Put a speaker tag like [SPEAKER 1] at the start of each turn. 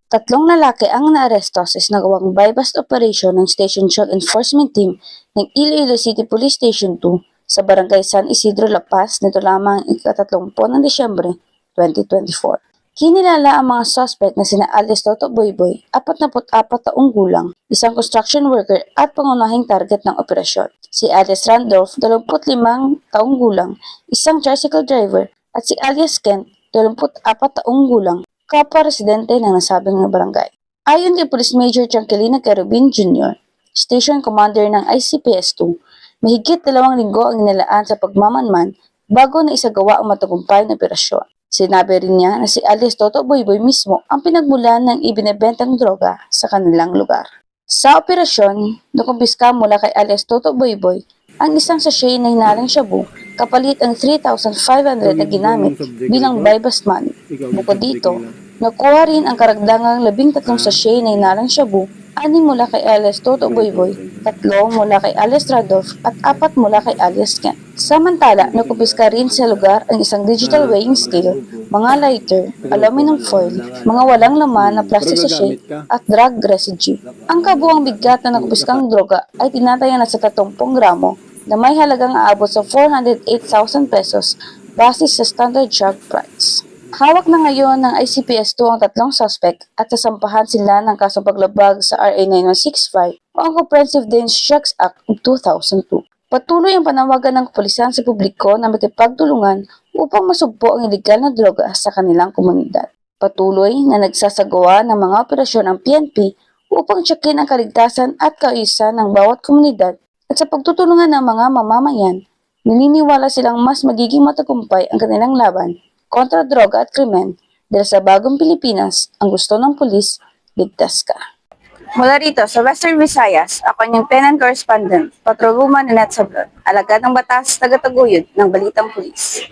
[SPEAKER 1] Tatlong lalaki ang naaresto sa isinagawang buy-bust operation ng Station Drug Enforcement Team ng Iloilo City Police Station 2 sa Barangay San Isidro, La Paz nito lamang ika-30 ng Disyembre 2024. Kinilala ang mga suspect na sina alias Toto Boyboy, 44 taong gulang, isang construction worker at pangunahing target ng operasyon. Si alias Randolph, 25 taong gulang, isang tricycle driver, at si alias Kent, 24 taong gulang, kapwa-residente ng nasabing na barangay. Ayon kay Police Major Tranquilina Querubin Jr., Station Commander ng ICPS-2, mahigit 2 linggo ang inilaan sa pagmamanman bago na isagawa ang matagumpay na operasyon. Sinabi rin niya na si alias Toto Boyboy mismo ang pinagmulan ng ibinebentang droga sa kanilang lugar. Sa operasyon, nakumpiska mula kay alias Toto Boyboy ang isang sachet na hinalang shabu kapalit ang 3,500 na ginamit bilang buy-bust money. Bukod dito, nakuha rin ang karagdagang 13 sachet na hinalang shabu, 6 mula kay alias Toto Boyboy, 3 mula kay alias Randolph at 4 mula kay alias Kent. Samantala, nakumpiska rin sa lugar ang isang digital weighing scale, mga lighter, aluminum foil, mga walang laman na plastic sachet at drug residue. Ang kabuang bigat na nakumpiskang droga ay tinataya na sa 30 gramo na may halagang aabot sa 408,000 pesos base sa standard drug price. Hawak na ngayon ng ICPS-2 ang 3 suspect at sasampahan sila ng kasong paglabag sa RA 9165 o ang Comprehensive Dangerous Drugs Act of 2002. Patuloy ang panawagan ng kapulisan sa publiko na makipagtulungan upang masugpo ang ilegal na droga sa kanilang komunidad. Patuloy na nagsasagawa ng mga operasyon ang PNP upang tsakin ang kaligtasan at kaayusan ng bawat komunidad. At sa pagtutulungan ng mga mamamayan, naniniwala silang mas magiging matagumpay ang kanilang laban kontra droga at krimen dahil sa bagong Pilipinas, ang gusto ng pulis, ligtas ka. Mula rito sa Western Visayas, ako niyang PNN correspondent, Patrolwoman Annette Sablon, alagad ng batas, tagataguyod ng Balitang Pulis.